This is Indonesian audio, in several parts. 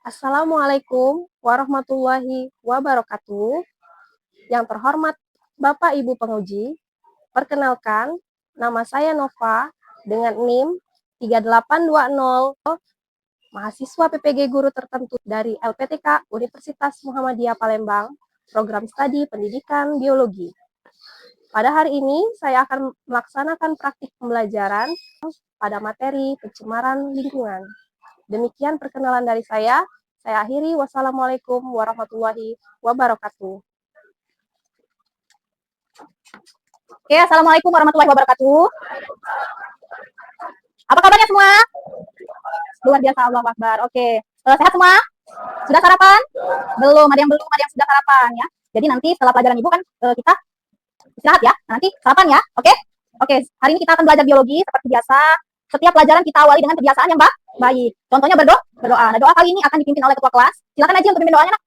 Assalamualaikum warahmatullahi wabarakatuh. Yang terhormat Bapak Ibu penguji, perkenalkan nama saya Nova dengan NIM 3820, mahasiswa PPG Guru Tertentu dari LPTK Universitas Muhammadiyah Palembang, program studi pendidikan biologi. Pada hari ini saya akan melaksanakan praktik pembelajaran pada materi pencemaran lingkungan. Demikian perkenalan dari saya. Saya akhiri. Wassalamualaikum warahmatullahi wabarakatuh. Oke, assalamualaikum warahmatullahi wabarakatuh. Apa kabarnya semua? Luar biasa, Allah Akbar. Oke, sehat semua? Sudah sarapan? Belum, ada yang belum, ada yang sudah sarapan ya. Jadi nanti setelah pelajaran ibu kan kita istirahat ya. Nanti sarapan ya. Oke? Oke, hari ini kita akan belajar biologi seperti biasa. Setiap pelajaran kita awali dengan kebiasaan yang baik. Contohnya berdoa. Nah, doa kali ini akan dipimpin oleh ketua kelas. Silakan Aji untuk pimpin doanya, Nak.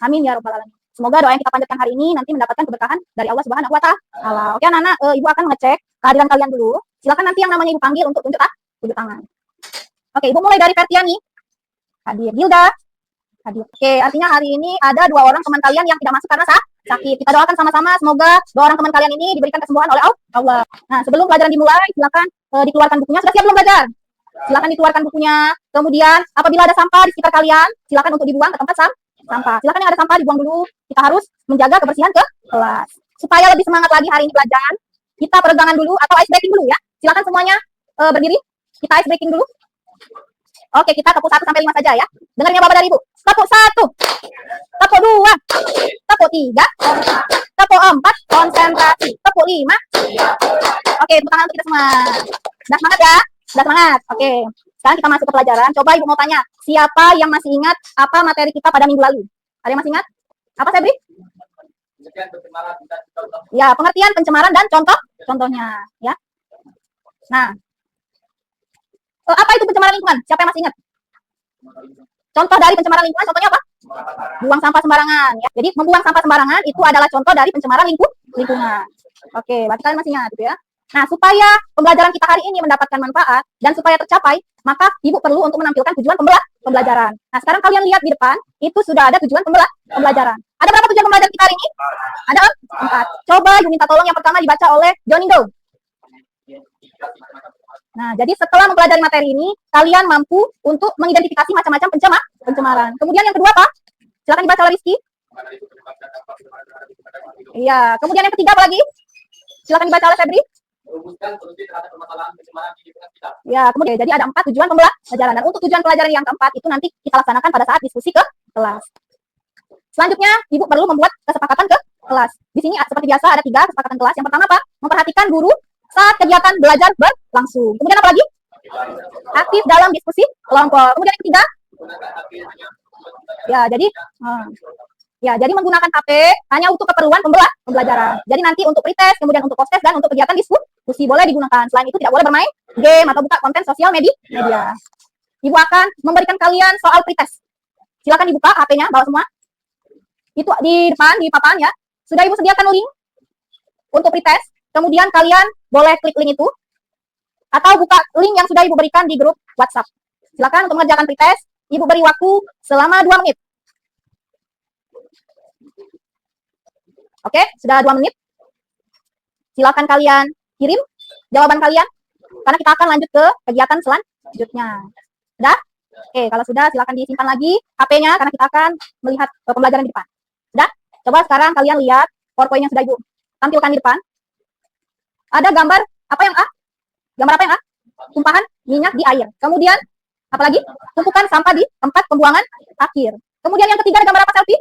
Amin ya rabbal alamin. Semoga doa yang kita panjatkan hari ini nanti mendapatkan keberkahan dari Allah Subhanahu wa taala. Oke, anak-anak, Ibu akan ngecek kehadiran kalian dulu. Silakan nanti yang namanya Ibu panggil untuk tunjuk tangan. Oke, Ibu mulai dari Fertiani. Hadir. Gilda. Hadir. Oke, artinya hari ini ada 2 orang teman kalian yang tidak masuk karena sakit. Kita doakan sama-sama semoga 2 orang teman kalian ini diberikan kesembuhan oleh Allah. Nah, sebelum pelajaran dimulai, silakan dikeluarkan bukunya. Sudah siap belum belajar? Silakan dikeluarkan bukunya. Kemudian, apabila ada sampah di sekitar kalian, silakan untuk dibuang ke tempat sampah. Silakan yang ada sampah dibuang dulu. Kita harus menjaga kebersihan ke kelas. Supaya lebih semangat lagi hari ini pelajaran, kita peregangan dulu atau ice breaking dulu ya. Silakan semuanya berdiri. Kita ice breaking dulu. Oke, kita tepuk 1 sampai 5 saja ya. Dengarnya Bapak dari Ibu. Tepuk 1. Tepuk 2. Tepuk 3. Tepuk 4. Konsentrasi. Tepuk 5. Oke, tepuk tangan untuk kita semua. Sudah semangat ya? Sudah semangat. Oke. Sekarang kita masuk ke pelajaran. Coba Ibu mau tanya, siapa yang masih ingat apa materi kita pada minggu lalu? Ada yang masih ingat? Apa saya beri? Ya, pengertian pencemaran dan contohnya ya. Nah, apa itu pencemaran lingkungan? Siapa yang masih ingat? Contoh dari pencemaran lingkungan, contohnya apa? Buang sampah sembarangan ya. Jadi membuang sampah sembarangan itu adalah contoh dari pencemaran lingkungan. Oke, berarti kalian masih ingat gitu ya. Nah, supaya pembelajaran kita hari ini mendapatkan manfaat dan supaya tercapai, maka Ibu perlu untuk menampilkan tujuan pembelajaran. Nah, sekarang kalian lihat di depan, itu sudah ada tujuan pembelajaran. Ada berapa tujuan pembelajaran kita hari ini? Ada 4. Coba Ibu minta tolong yang pertama dibaca oleh Jonindo. Nah, jadi setelah mempelajari materi ini, kalian mampu untuk mengidentifikasi macam-macam pencemaran. Kemudian yang kedua apa? Silakan dibaca oleh Rizky. Iya, kemudian yang ketiga apa lagi? Silakan dibaca oleh Febri. Ya, kemudian jadi ada 4 tujuan pembelajaran. Dan untuk tujuan pelajaran yang keempat itu nanti kita laksanakan pada saat diskusi ke kelas. Selanjutnya, Ibu perlu membuat kesepakatan ke kelas. Di sini seperti biasa ada 3 kesepakatan kelas. Yang pertama apa? Memperhatikan guru saat kegiatan belajar berlangsung. Kemudian apa lagi? Aktif dalam diskusi kelompok. Kemudian yang ketiga? Ya, jadi menggunakan HP hanya untuk keperluan pembelajaran. Jadi nanti untuk pretest, kemudian untuk post-test, dan untuk kegiatan diskusi boleh digunakan. Selain itu tidak boleh bermain game atau buka konten sosial media. Ibu akan memberikan kalian soal pretest. Silakan dibuka HP-nya, bawa semua. Itu di depan, di papan ya. Sudah Ibu sediakan link untuk pretest. Kemudian kalian boleh klik link itu atau buka link yang sudah Ibu berikan di grup WhatsApp. Silakan untuk mengerjakan pretest. Ibu beri waktu selama 2 menit. Oke, sudah 2 menit. Silakan kalian kirim jawaban kalian karena kita akan lanjut ke kegiatan selanjutnya. Sudah? Oke, kalau sudah silakan disimpan lagi HP-nya karena kita akan melihat pembelajaran di depan. Sudah? Coba sekarang kalian lihat PowerPoint yang sudah Ibu tampilkan di depan. Ada gambar apa yang A? Gambar apa yang A? Tumpahan minyak di air. Kemudian apalagi? Tumpukan sampah di tempat pembuangan akhir. Kemudian yang ketiga ada gambar apa, Selfie?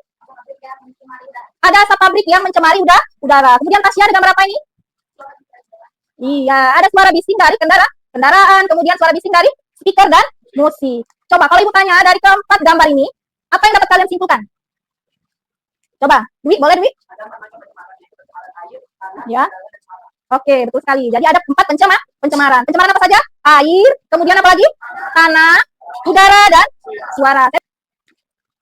Ada asap pabrik yang mencemari udara. Kemudian Tasya ada gambar apa ini? Iya, ada suara bising dari kendaraan, kemudian suara bising dari speaker dan musik. Coba kalau Ibu tanya dari keempat gambar ini, apa yang dapat kalian simpulkan? Coba, Dwi, boleh Dwi? Ya. Oke, betul sekali. Jadi ada 4 pencemaran. Pencemaran apa saja? Air, kemudian apa lagi? Tanah, udara, dan suara.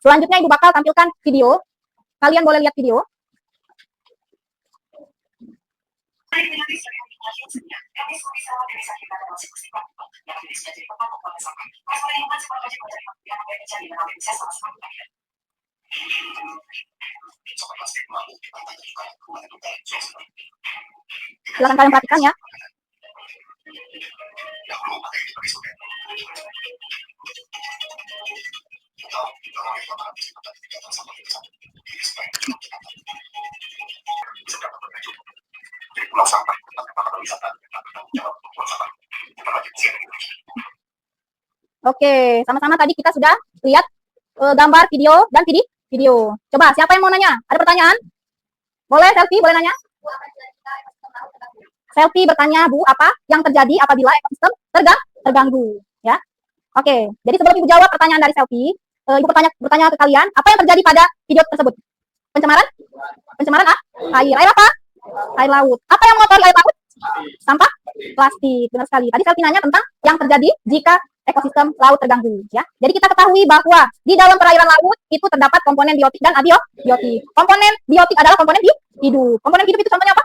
Selanjutnya Ibu bakal tampilkan video. Kalian boleh lihat video. Silakan kalian perhatikan ya. Oke, sama-sama tadi kita sudah lihat gambar, video, dan video. Coba, siapa yang mau nanya? Ada pertanyaan? Boleh, Selfie, boleh nanya? Selfie bertanya, Bu, apa yang terjadi apabila ekosistem terganggu? Ya, oke. Jadi sebelum Ibu jawab pertanyaan dari Selfie, Ibu bertanya ke kalian, apa yang terjadi pada video tersebut? Pencemaran? Pencemaran air. Air apa? Air laut. Apa yang mengotori air laut? Sampah plastik. Benar sekali. Tadi Selfie nanya tentang yang terjadi jika ekosistem laut terganggu, ya. Jadi kita ketahui bahwa di dalam perairan laut itu terdapat komponen biotik dan abiotik. Komponen biotik adalah komponen hidup. Komponen hidup itu contohnya apa?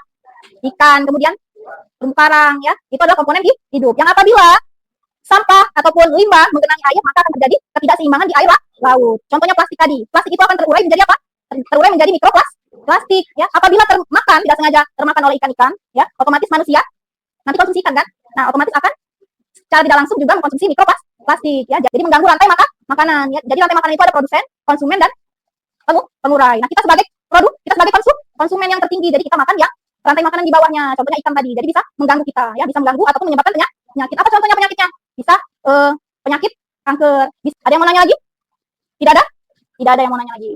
Ikan, kemudian terumbu karang, ya. Itu adalah komponen hidup. Yang apabila sampah ataupun limbah mengenai air, maka akan terjadi ketidakseimbangan di air laut. Contohnya plastik tadi. Plastik itu akan terurai menjadi apa? Terurai menjadi mikroplastik, ya. Apabila termakan, tidak sengaja termakan oleh ikan-ikan, ya, otomatis manusia nanti konsumsi ikan kan? Nah, otomatis akan secara tidak langsung juga mengkonsumsi mikroplastik, ya. Jadi mengganggu rantai makanan, ya. Jadi rantai makanan itu ada produsen, konsumen, dan pengurai. Nah, kita sebagai konsumen yang tertinggi, jadi kita makan yang rantai makanan di bawahnya, contohnya ikan tadi. Jadi bisa mengganggu kita, ya, bisa mengganggu ataupun menyebabkan penyakit. Apa contohnya penyakitnya? Bisa penyakit kanker. Ada yang mau nanya lagi? Tidak ada? Tidak ada yang mau nanya lagi.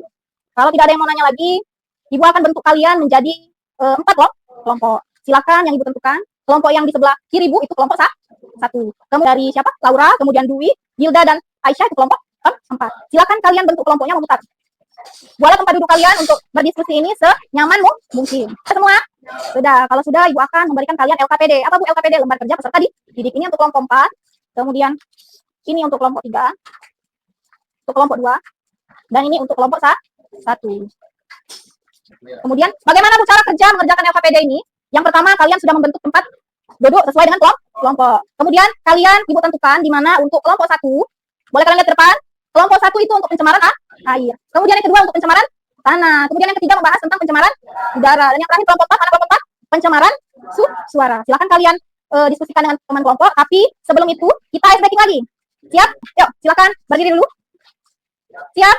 Kalau tidak ada yang mau nanya lagi, Ibu akan bentuk kalian menjadi 4 kelompok. Silakan yang Ibu tentukan. Kelompok yang di sebelah kiri Ibu itu kelompok 1. Kemudian dari siapa? Laura, kemudian Dwi, Gilda, dan Aisyah itu kelompok 4. Silakan kalian bentuk kelompoknya memutar. Buatlah tempat duduk kalian untuk berdiskusi ini senyaman mungkin. Semua? Sudah. Kalau sudah, Ibu akan memberikan kalian LKPD. Apa Bu LKPD? Lembar kerja peserta didik. Ini untuk kelompok 4. Kemudian ini untuk kelompok 3. Untuk kelompok 2. Dan ini untuk kelompok 1. Kemudian, bagaimana Bu cara kerja mengerjakan LKPD ini? Yang pertama, kalian sudah membentuk tempat duduk sesuai dengan kelompok. Kemudian, kalian Ibu tentukan di mana untuk kelompok 1. Boleh kalian lihat ke depan? Kelompok 1 itu untuk pencemaran air. Kemudian yang kedua untuk pencemaran tanah. Kemudian yang ketiga membahas tentang pencemaran udara. Dan yang terakhir kelompok 4, mana kelompok 4? Pencemaran suara. Silakan kalian diskusikan dengan teman kelompok. Tapi sebelum itu, kita ice breaking lagi. Siap? Yuk, silakan berdiri dulu. Siap?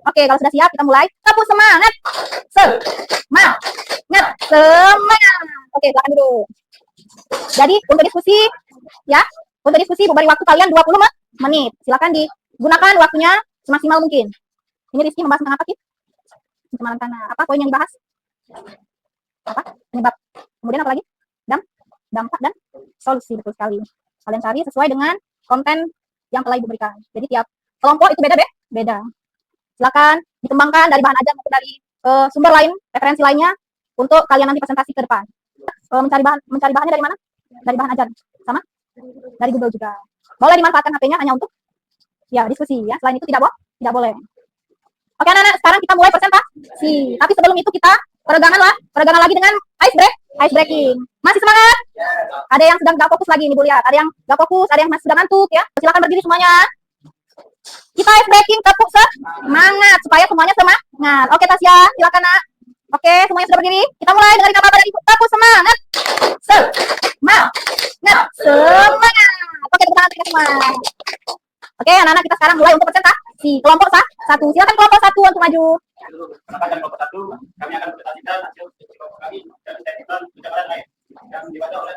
Oke, kalau sudah siap, kita mulai. Tepuk semangat. Semangat. Semangat. Oke, silakan duduk. Jadi, untuk diskusi, ya, untuk diskusi, beri waktu kalian 20 menit. Silakan digunakan waktunya semaksimal mungkin. Ini Rizky membahas tentang apa, Ki? Pencemaran tanah. Apa poin yang dibahas? Apa? Penyebab. Kemudian apa lagi? Dampak dan solusi. Betul sekali. Kalian cari sesuai dengan konten yang telah Ibu berikan. Jadi tiap kelompok itu beda. Silakan dikembangkan dari bahan ajar maupun dari sumber lain, referensi lainnya untuk kalian nanti presentasi ke depan. Mencari bahannya dari mana? Dari bahan ajar. Sama? Dari Google juga. Boleh dimanfaatkan HP-nya hanya untuk ya diskusi, ya. Selain itu tidak boleh. Oke anak-anak, sekarang kita mulai presentasi. Tapi sebelum itu kita peregangan lagi dengan ice breaking. Masih semangat? Ada yang sedang gak fokus lagi nih Bu lihat. Ada yang gak fokus, ada yang masih sedang ngantuk, ya. Silakan berdiri semuanya. Kita ice breaking, tepuk semangat supaya semuanya semangat. Oke Tasya, silakan Nak. Oke, semuanya sudah berdiri. Kita mulai dengerin apa dari Ibu. Tepuk semangat. Semangat. Oke, tepuk tangan kita semua. Oke, anak-anak, kita sekarang mulai untuk presentasi kelompok 1. Silakan kelompok 1 untuk maju. Menambahkan kelompok 1, kami akan mempresentasikan hasil kelompok kami dan statement pencemaran air yang dibaca oleh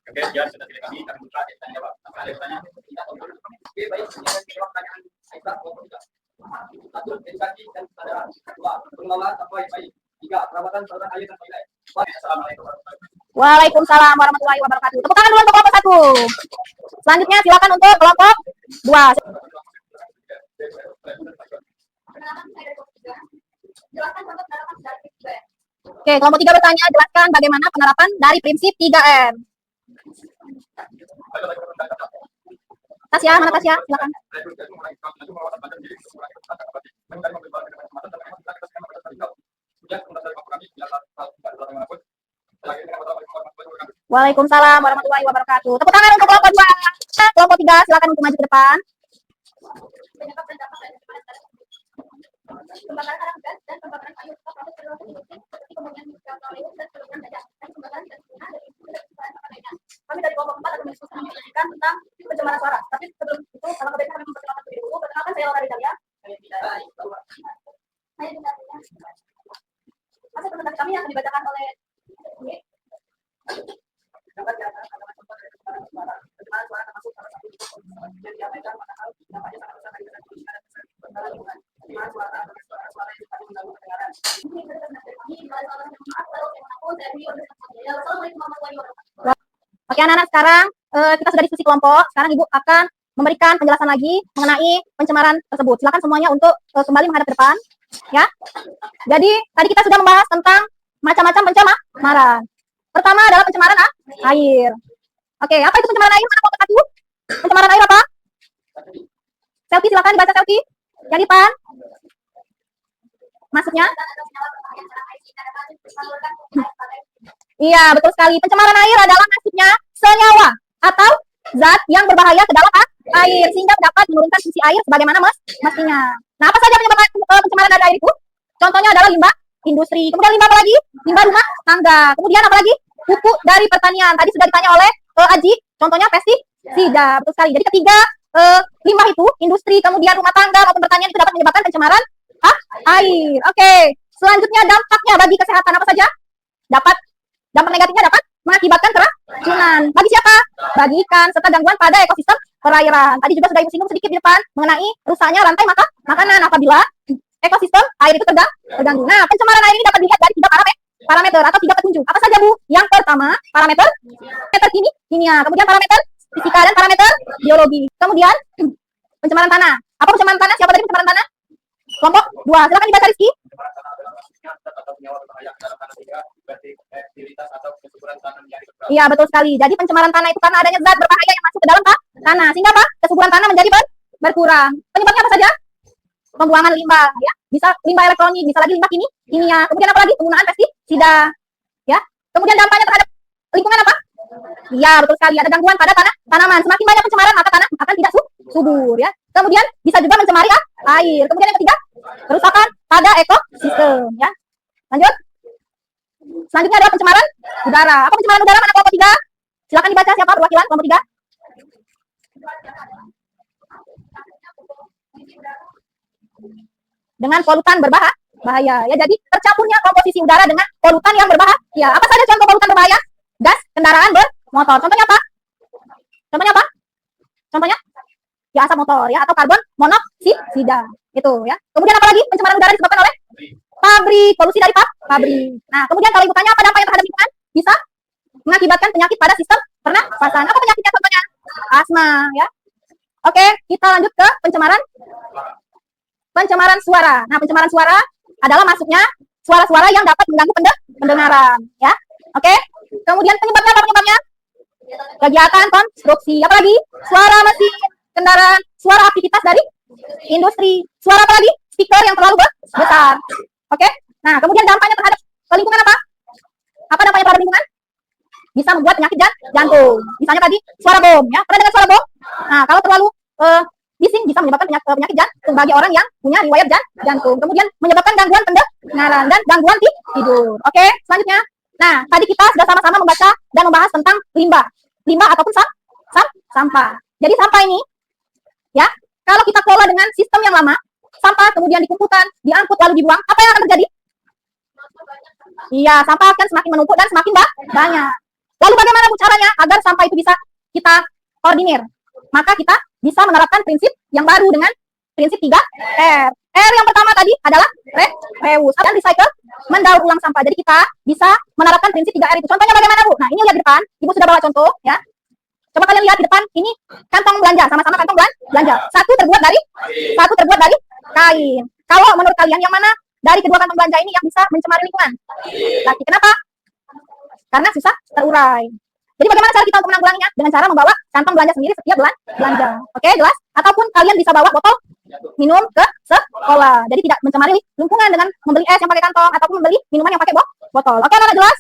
Oke, ya sudah pilih kami buka tanya jawab. Apa ada pertanyaan? Oke, baik. Pertanyaan saya kelompok 3. 1. Edukasi dan kesadaran. 2. Pengelolaan sampah yang baik. 3. Perawatan saluran air dan toilet. Assalamualaikum warahmatullahi wabarakatuh. Waalaikumsalam warahmatullahi wabarakatuh. Tepuk tangan dulu untuk kelompok 1. Selanjutnya silakan untuk kelompok 2. Oke, kelompok 3 bertanya, jelaskan bagaimana penerapan dari prinsip 3M. Tasya, mana Tasya? Silakan. Waalaikumsalam warahmatullahi wabarakatuh. Tepuk tangan untuk kelompok 2. Kelompok 3 silakan untuk maju ke depan. Kami dari kelompok 4 akan mendiskusikan tentang pencemaran suara. Tapi sebelum itu, kalau kebaiknya kami memperkenalkan diri dulu. Perkenalkan saya Laura Rizal ya. Hasil presentasi kami yang akan dibacakan oleh Oke anak-anak, sekarang kita sudah diskusi kelompok. Sekarang Ibu akan memberikan penjelasan lagi mengenai pencemaran tersebut. Silakan semuanya untuk kembali menghadap ke depan. Ya. Jadi tadi kita sudah membahas tentang macam-macam pencemaran. Pertama adalah pencemaran air. Oke, apa itu pencemaran air? Mana kelompok 1? Pencemaran air apa? Selfie, silakan dibaca selfie. Yang di depan. Maksudnya? Iya, betul sekali. Pencemaran air adalah masuknya senyawa atau zat yang berbahaya ke dalam air sehingga dapat menurunkan fungsi air sebagaimana mestinya. Nah, apa saja penyebab pencemaran dari air itu? Contohnya adalah limbah industri. Kemudian limbah apa lagi? Limbah rumah tangga. Kemudian apa lagi? Pupuk dari pertanian. Tadi sudah ditanya oleh Aji. Contohnya pestisida. Betul sekali. Jadi ketiga limbah itu industri, kemudian rumah tangga maupun pertanian itu dapat menyebabkan pencemaran air. Oke. Selanjutnya dampaknya bagi kesehatan apa saja? Dampak negatifnya dapat mengakibatkan keracunan. Bagi siapa? Bagi ikan serta gangguan pada ekosistem perairan. Tadi juga sudah Ibu singgung sedikit di depan mengenai rusaknya rantai makanan apabila ekosistem air itu terganggu. Nah, pencemaran air ini dapat dilihat dari 3 parameter atau 3 petunjuk. Apa saja, Bu? Yang pertama, parameter kimia, kemudian parameter fisika dan parameter biologi. Kemudian pencemaran tanah. Apa pencemaran tanah? Siapa tadi pencemaran tanah? Kelompok 2. Silakan dibaca Rizky. Iya, betul sekali. Jadi pencemaran tanah itu karena adanya zat berbahaya yang masuk ke dalam tanah sehingga apa? Kesuburan tanah menjadi berkurang. Penyebabnya apa saja? Pembuangan limbah, ya. Bisa limbah elektronik, bisa lagi limbah kimia. Kemudian apa lagi? Penggunaan pestisida. Ya. Kemudian dampaknya terhadap lingkungan apa? Iya, betul sekali. Ada gangguan pada tanaman. Semakin banyak pencemaran maka tanah akan tidak subur, ya. Kemudian bisa juga mencemari air. Kemudian yang ketiga, kerusakan pada ekosistem, ya. Lanjut. Selanjutnya adalah pencemaran udara. Apa pencemaran udara? Mana kelompok 3? Silakan dibaca siapa perwakilan kelompok 3. Dengan polutan berbahaya, ya. Jadi tercampurnya komposisi udara dengan polutan yang berbahaya. Apa saja contoh polutan berbahaya? Gas kendaraan bermotor. Contohnya apa? Contohnya? Ya, asap motor, ya, atau karbon monoksida. Itu, ya. Kemudian apa lagi? Pencemaran udara disebabkan oleh pabrik, polusi dari pabrik. Nah, kemudian kalau Ibu tanya apa dampaknya terhadap lingkungan? Bisa mengakibatkan penyakit pada sistem pernafasan. Apa penyakitnya contohnya? Asma, ya. Oke, kita lanjut ke pencemaran suara. Nah, pencemaran suara adalah masuknya suara-suara yang dapat mengganggu pendengaran, ya. Oke. Kemudian penyebabnya apa penyebabnya? Kegiatan konstruksi, apalagi suara mesin kendaraan, suara aktivitas dari industri, suara apalagi speaker yang terlalu besar. Oke. Nah, kemudian dampaknya terhadap lingkungan apa? Apa dampaknya terhadap lingkungan? Bisa membuat penyakit jantung. Misalnya tadi suara bom, ya. Pernah dengar suara bom? Nah, kalau terlalu bising bisa menyebabkan penyakit jantung bagi orang yang punya riwayat jantung. Kemudian menyebabkan gangguan pendengaran dan gangguan tidur. Oke, selanjutnya. Nah, tadi kita sudah sama-sama membaca dan membahas tentang limbah ataupun sampah. Jadi sampah ini, ya, kalau kita kelola dengan sistem yang lama, sampah kemudian dikumpulkan, diangkut lalu dibuang, apa yang akan terjadi? Iya, sampah akan semakin menumpuk dan semakin banyak. Lalu bagaimana Bu caranya agar sampah itu bisa kita koordinir? Maka kita bisa menerapkan prinsip yang baru dengan prinsip 3R. R yang pertama tadi adalah reuse dan recycle, mendaur ulang sampah. Jadi kita bisa menerapkan prinsip 3R itu. Contohnya bagaimana, Bu? Nah, ini lihat di depan. Ibu sudah bawa contoh, ya. Coba kalian lihat di depan, ini kantong belanja, sama-sama kantong belanja. Satu terbuat dari kain. Kalau menurut kalian yang mana dari kedua kantong belanja ini yang bisa mencemari lingkungan? Lagi. Kenapa? Karena susah terurai. Jadi bagaimana cara kita untuk menanggulanginya? Dengan cara membawa kantong belanja sendiri setiap belanja. Oke, jelas? Ataupun kalian bisa bawa botol minum ke sekolah. Jadi tidak mencemari lingkungan dengan membeli es yang pakai kantong ataupun membeli minuman yang pakai botol. Oke, anak jelas?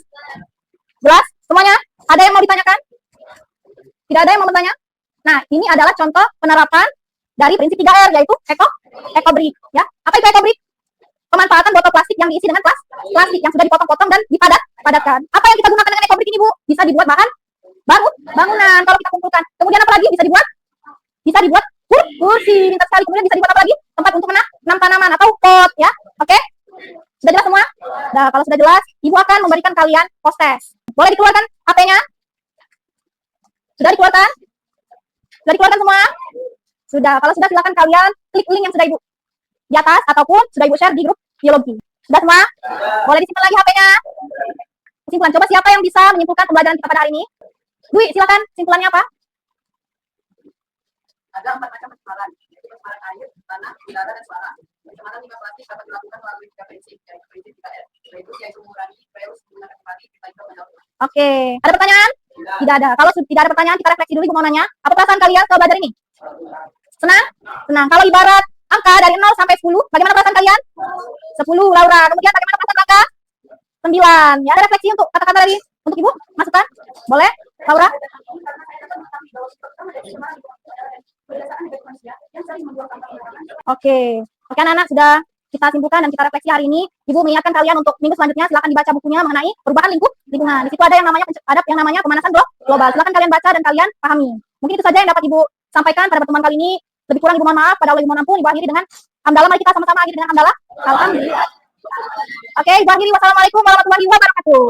Jelas semuanya? Ada yang mau ditanyakan? Tidak ada yang mau bertanya? Nah, ini adalah contoh penerapan dari prinsip 3R, yaitu EcoBrick. Ya. Apa itu EcoBrick? Pemanfaatan botol plastik yang diisi dengan plastik yang sudah dipotong-potong dan dipadatkan. Apa yang kita gunakan dengan EcoBrick ini, Bu? Bisa dibuat bahan bangunan kalau kita kumpulkan. Kemudian apa lagi bisa dibuat? Bisa dibuat kursi, pintar sekali. Kemudian bisa dibuat apa lagi? Tempat untuk menanam tanaman atau pot, ya. Oke? Sudah jelas semua? Nah, kalau sudah jelas, Ibu akan memberikan kalian post test. Boleh dikeluarkan HP-nya? Sudah dikeluarkan? Sudah dikeluarkan semua? Sudah. Kalau sudah, silakan kalian klik link yang sudah Ibu di atas ataupun sudah Ibu share di grup biologi. Sudah semua? Boleh disimpan lagi HP-nya? Kesimpulan. Coba siapa yang bisa menyimpulkan pembelajaran kita pada hari ini? Dwi, silakan. Kesimpulannya apa? Ada 4 macam pencemaran, yaitu pencemaran air, tanah, udara, dan suara. Pencemaran limbah plastik dapat dilakukan melalui 3 prinsip, yaitu prinsip 3R, yaitu mengurangi, reuse, menggunakan kembali, kita juga mendaur. Oke. Ada pertanyaan? Tidak ada. Kalau tidak ada pertanyaan, kita refleksi dulu. Ibu mau nanya. Apa perasaan kalian setelah belajar ini? Senang? Senang. Kalau ibarat angka dari 0 sampai 10, bagaimana perasaan kalian? 10, Laura. Kemudian bagaimana perasaan Kakak? 9. Ya, ada refleksi untuk kata-kata tadi untuk Ibu? Masukkan? Boleh? Laura? Oke. Oke, anak-anak, sudah kita simpulkan dan kita refleksi hari ini. Ibu mengingatkan kalian untuk minggu selanjutnya silakan dibaca bukunya mengenai perubahan lingkungan. Di situ ada yang namanya pemanasan global. Silakan kalian baca dan kalian pahami. Mungkin itu saja yang dapat Ibu sampaikan pada pertemuan kali ini. Lebih kurang Ibu mohon maaf, pada Allah Ibu mohon ampun. Ibu akhiri dengan hamdalah. Mari kita sama-sama akhiri dengan hamdalah. Alhamdulillah. Oke, Ibu akhiri. Wassalamualaikum warahmatullahi wabarakatuh.